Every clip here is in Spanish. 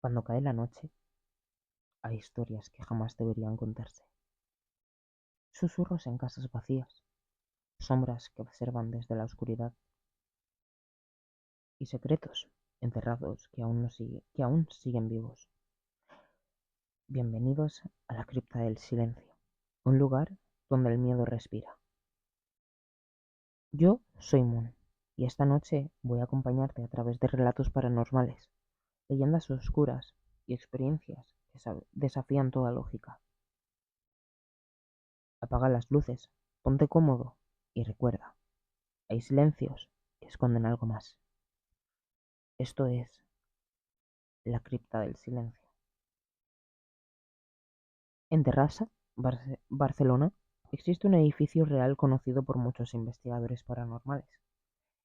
Cuando cae la noche, hay historias que jamás deberían contarse. Susurros en casas vacías, sombras que observan desde la oscuridad y secretos enterrados que aún, que aún siguen vivos. Bienvenidos a la cripta del silencio, un lugar donde el miedo respira. Yo soy Moon y esta noche voy a acompañarte a través de relatos paranormales, leyendas oscuras y experiencias que desafían toda lógica. Apaga las luces, ponte cómodo y recuerda, hay silencios que esconden algo más. Esto es la cripta del silencio. En Terrassa, Barcelona, existe un edificio real conocido por muchos investigadores paranormales,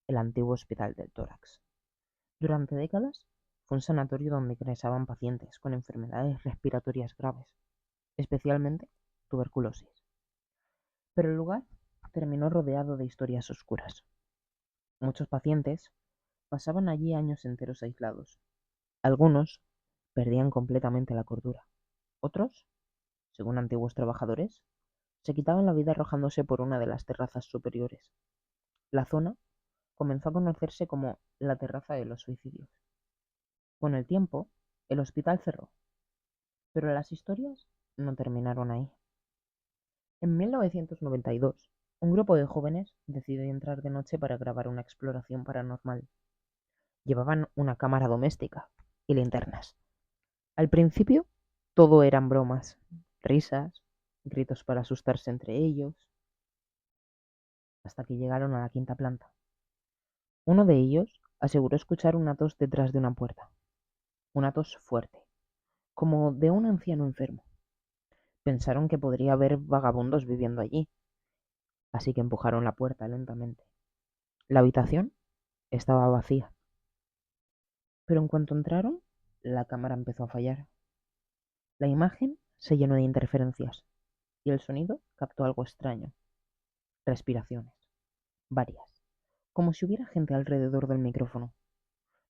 el antiguo Hospital del Tórax. Durante décadas fue un sanatorio donde ingresaban pacientes con enfermedades respiratorias graves, especialmente tuberculosis. Pero el lugar terminó rodeado de historias oscuras. Muchos pacientes pasaban allí años enteros aislados. Algunos perdían completamente la cordura. Otros, según antiguos trabajadores, se quitaban la vida arrojándose por una de las terrazas superiores. La zona comenzó a conocerse como la terraza de los suicidios. Con el tiempo, el hospital cerró, pero las historias no terminaron ahí. En 1992, un grupo de jóvenes decidió entrar de noche para grabar una exploración paranormal. Llevaban una cámara doméstica y linternas. Al principio, todo eran bromas, risas, gritos para asustarse entre ellos, hasta que llegaron a la quinta planta. Uno de ellos aseguró escuchar una tos detrás de una puerta, una tos fuerte, como de un anciano enfermo. Pensaron que podría haber vagabundos viviendo allí, así que empujaron la puerta lentamente. La habitación estaba vacía, pero en cuanto entraron, la cámara empezó a fallar. La imagen se llenó de interferencias y el sonido captó algo extraño. Respiraciones, varias, como si hubiera gente alrededor del micrófono.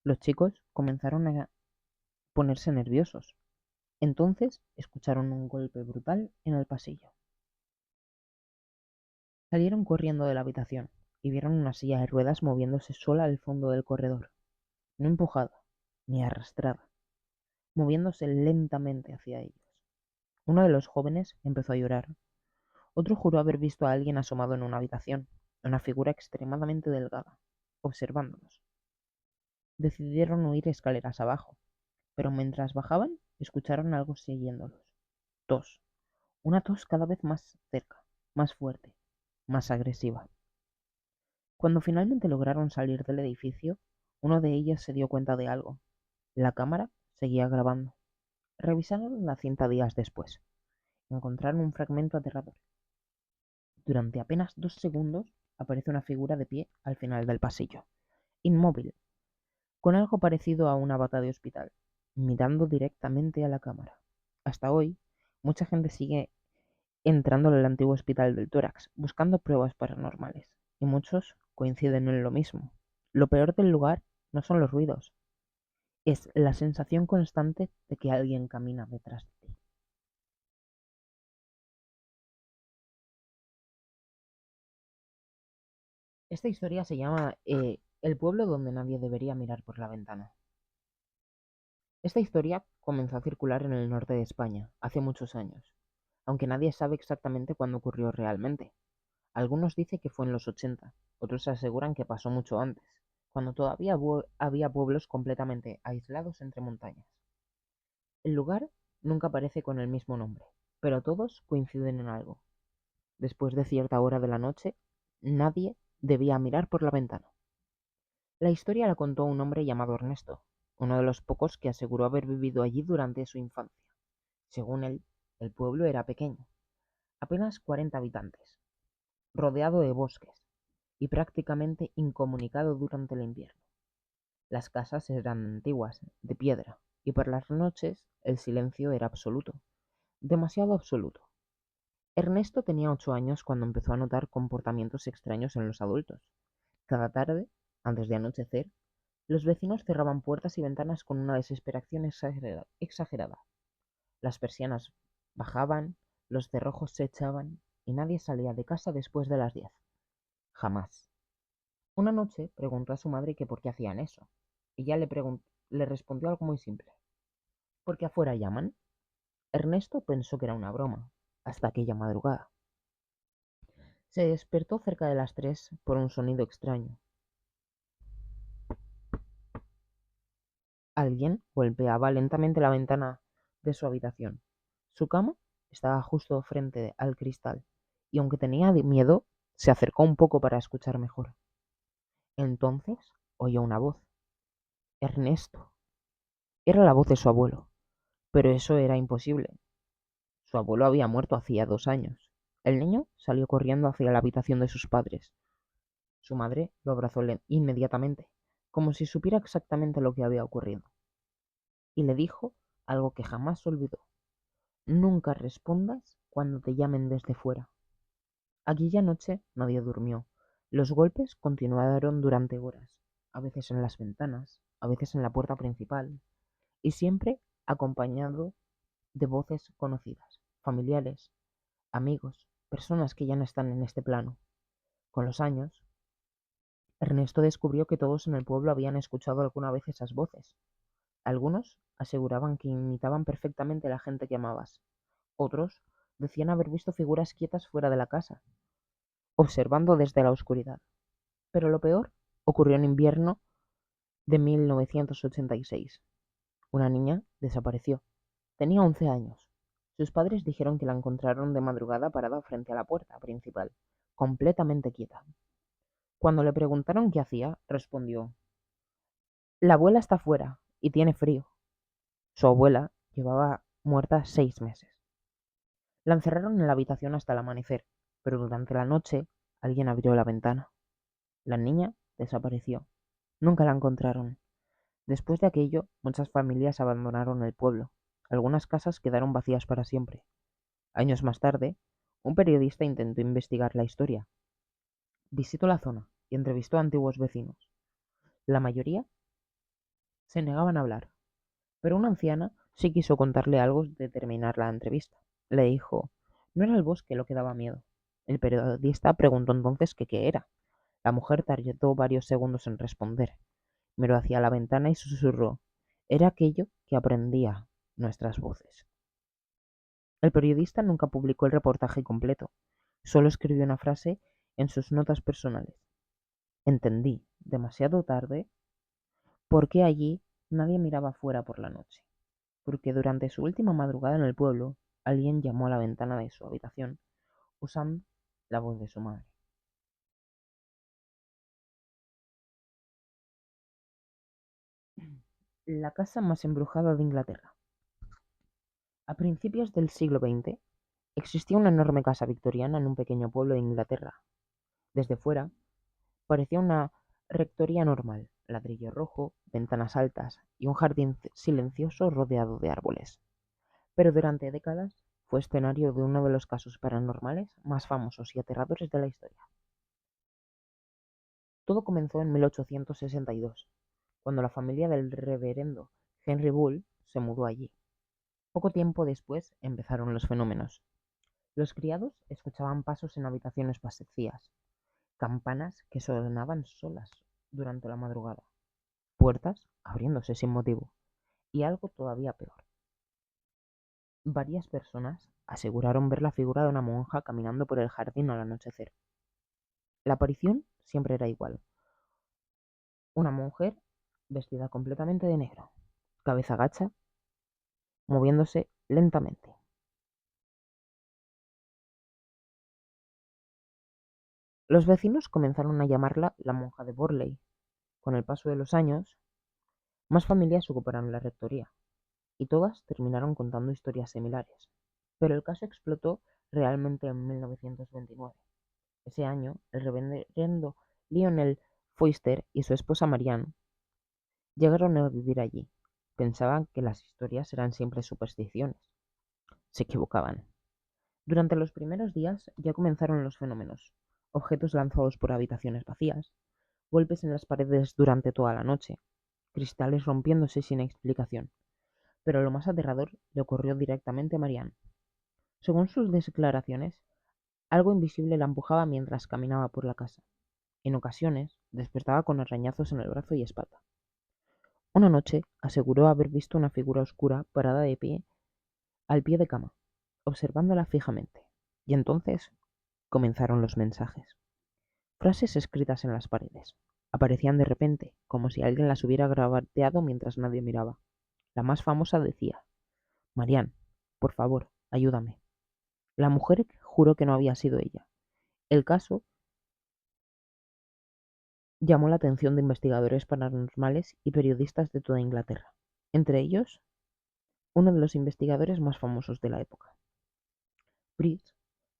Los chicos comenzaron a ponerse nerviosos. Entonces escucharon un golpe brutal en el pasillo. Salieron corriendo de la habitación y vieron una silla de ruedas moviéndose sola al fondo del corredor, no empujada ni arrastrada, moviéndose lentamente hacia ellos. Uno de los jóvenes empezó a llorar. Otro juró haber visto a alguien asomado en una habitación, una figura extremadamente delgada, observándolos. Decidieron huir escaleras abajo, pero mientras bajaban, escucharon algo siguiéndolos. Tos. Una tos cada vez más cerca, más fuerte, más agresiva. Cuando finalmente lograron salir del edificio, uno de ellos se dio cuenta de algo. La cámara seguía grabando. Revisaron la cinta días después. Encontraron un fragmento aterrador. Durante apenas 2 segundos aparece una figura de pie al final del pasillo, inmóvil, con algo parecido a una bata de hospital, mirando directamente a la cámara. Hasta hoy, mucha gente sigue entrando al antiguo hospital del tórax, buscando pruebas paranormales, y muchos coinciden en lo mismo. Lo peor del lugar no son los ruidos, es la sensación constante de que alguien camina detrás de ti. Esta historia se llama El pueblo donde nadie debería mirar por la ventana. Esta historia comenzó a circular en el norte de España hace muchos años, aunque nadie sabe exactamente cuándo ocurrió realmente. Algunos dicen que fue en los 80, otros aseguran que pasó mucho antes, cuando todavía había pueblos completamente aislados entre montañas. El lugar nunca aparece con el mismo nombre, pero todos coinciden en algo. Después de cierta hora de la noche, nadie debía mirar por la ventana. La historia la contó un hombre llamado Ernesto, uno de los pocos que aseguró haber vivido allí durante su infancia. Según él, el pueblo era pequeño, apenas 40 habitantes, rodeado de bosques y prácticamente incomunicado durante el invierno. Las casas eran antiguas, de piedra, y por las noches el silencio era absoluto, demasiado absoluto. Ernesto tenía 8 años cuando empezó a notar comportamientos extraños en los adultos. Cada tarde, antes de anochecer, Los vecinos cerraban puertas y ventanas con una desesperación exagerada. Las persianas bajaban, los cerrojos se echaban y nadie salía de casa después de las 10. Jamás. Una noche preguntó a su madre que por qué hacían eso. Ella le respondió algo muy simple. ¿Porque afuera llaman? Ernesto pensó que era una broma, hasta aquella madrugada. Se despertó cerca de las 3 por un sonido extraño. Alguien golpeaba lentamente la ventana de su habitación. Su cama estaba justo frente al cristal, y aunque tenía miedo, se acercó un poco para escuchar mejor. Entonces oyó una voz. Ernesto. Era la voz de su abuelo, pero eso era imposible. Su abuelo había muerto hacía 2 años. El niño salió corriendo hacia la habitación de sus padres. Su madre lo abrazó inmediatamente, como si supiera exactamente lo que había ocurrido, y le dijo algo que jamás olvidó. Nunca respondas cuando te llamen desde fuera. Aquella noche nadie durmió. Los golpes continuaron durante horas, a veces en las ventanas, a veces en la puerta principal, y siempre acompañado de voces conocidas, familiares, amigos, personas que ya no están en este plano. Con los años, Ernesto descubrió que todos en el pueblo habían escuchado alguna vez esas voces. Algunos aseguraban que imitaban perfectamente a la gente que amabas. Otros decían haber visto figuras quietas fuera de la casa, observando desde la oscuridad. Pero lo peor ocurrió en invierno de 1986. Una niña desapareció. Tenía 11 años. Sus padres dijeron que la encontraron de madrugada parada frente a la puerta principal, completamente quieta. Cuando le preguntaron qué hacía, respondió: La abuela está fuera y tiene frío. Su abuela llevaba muerta 6 meses. La encerraron en la habitación hasta el amanecer, pero durante la noche alguien abrió la ventana. La niña desapareció. Nunca la encontraron. Después de aquello, muchas familias abandonaron el pueblo. Algunas casas quedaron vacías para siempre. Años más tarde, un periodista intentó investigar la historia. Visitó la zona y entrevistó a antiguos vecinos. La mayoría se negaban a hablar, pero una anciana sí quiso contarle algo de terminar la entrevista. Le dijo: no era el bosque lo que daba miedo. El periodista preguntó entonces que qué era. La mujer tardó varios segundos en responder. Miró hacia la ventana y susurró: era aquello que aprendía nuestras voces. El periodista nunca publicó el reportaje completo. Solo escribió una frase en sus notas personales. Entendí, demasiado tarde, por qué allí nadie miraba fuera por la noche. Porque durante su última madrugada en el pueblo, alguien llamó a la ventana de su habitación, usando la voz de su madre. La casa más embrujada de Inglaterra. A principios del siglo XX, existía una enorme casa victoriana en un pequeño pueblo de Inglaterra. Desde fuera, parecía una rectoría normal: ladrillo rojo, ventanas altas y un jardín silencioso rodeado de árboles. Pero durante décadas fue escenario de uno de los casos paranormales más famosos y aterradores de la historia. Todo comenzó en 1862, cuando la familia del reverendo Henry Bull se mudó allí. Poco tiempo después empezaron los fenómenos. Los criados escuchaban pasos en habitaciones vacías, campanas que sonaban solas durante la madrugada, puertas abriéndose sin motivo, y algo todavía peor. Varias personas aseguraron ver la figura de una monja caminando por el jardín al anochecer. La aparición siempre era igual: una mujer vestida completamente de negro, cabeza gacha, moviéndose lentamente. Los vecinos comenzaron a llamarla la monja de Borley. Con el paso de los años, más familias ocuparon la rectoría, y todas terminaron contando historias similares. Pero el caso explotó realmente en 1929. Ese año, el reverendo Lionel Foister y su esposa Marianne llegaron a vivir allí. Pensaban que las historias eran siempre supersticiones. Se equivocaban. Durante los primeros días ya comenzaron los fenómenos: objetos lanzados por habitaciones vacías, golpes en las paredes durante toda la noche, cristales rompiéndose sin explicación. Pero lo más aterrador le ocurrió directamente a Marianne. Según sus declaraciones, algo invisible la empujaba mientras caminaba por la casa. En ocasiones, despertaba con arañazos en el brazo y espalda. Una noche aseguró haber visto una figura oscura parada de pie al pie de cama, observándola fijamente. Y entonces comenzaron los mensajes. Frases escritas en las paredes. Aparecían de repente, como si alguien las hubiera grabateado mientras nadie miraba. La más famosa decía: Marianne, por favor, ayúdame. La mujer juró que no había sido ella. El caso llamó la atención de investigadores paranormales y periodistas de toda Inglaterra, entre ellos uno de los investigadores más famosos de la época. Bridge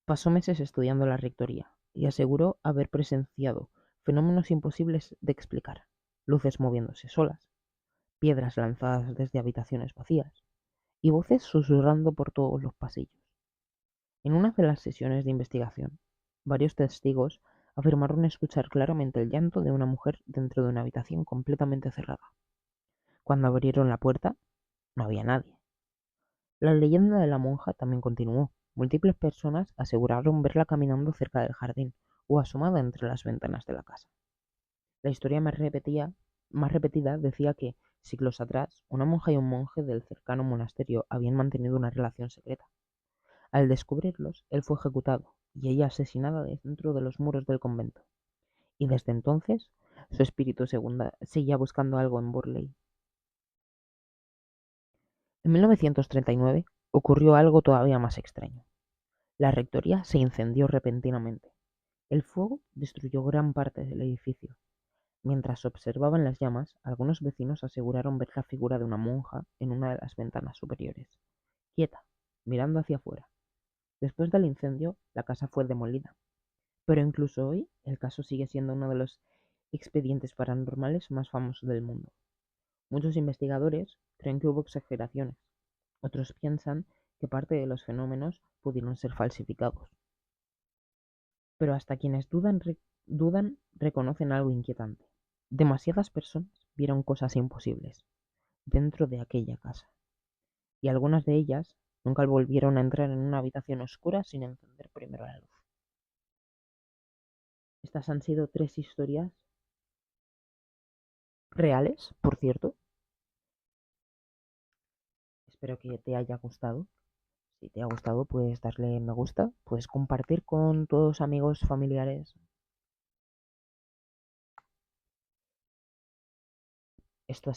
pasó meses estudiando la rectoría y aseguró haber presenciado fenómenos imposibles de explicar: luces moviéndose solas, piedras lanzadas desde habitaciones vacías y voces susurrando por todos los pasillos. En una de las sesiones de investigación, varios testigos afirmaron escuchar claramente el llanto de una mujer dentro de una habitación completamente cerrada. Cuando abrieron la puerta, no había nadie. La leyenda de la monja también continuó. Múltiples personas aseguraron verla caminando cerca del jardín o asomada entre las ventanas de la casa. La historia más repetida decía que, siglos atrás, una monja y un monje del cercano monasterio habían mantenido una relación secreta. Al descubrirlos, él fue ejecutado y ella asesinada dentro de los muros del convento. Y desde entonces, su espíritu seguía buscando algo en Burley. En 1939 ocurrió algo todavía más extraño. La rectoría se incendió repentinamente. El fuego destruyó gran parte del edificio. Mientras observaban las llamas, algunos vecinos aseguraron ver la figura de una monja en una de las ventanas superiores, quieta, mirando hacia afuera. Después del incendio, la casa fue demolida. Pero incluso hoy, el caso sigue siendo uno de los expedientes paranormales más famosos del mundo. Muchos investigadores creen que hubo exageraciones. Otros piensan que parte de los fenómenos pudieron ser falsificados. Pero hasta quienes dudan reconocen algo inquietante. Demasiadas personas vieron cosas imposibles dentro de aquella casa, y algunas de ellas nunca volvieron a entrar en una habitación oscura sin encender primero la luz. Estas han sido 3 historias reales, por cierto. Espero que te haya gustado. Si te ha gustado, puedes darle me gusta, puedes compartir con todos amigos, familiares. Esto ha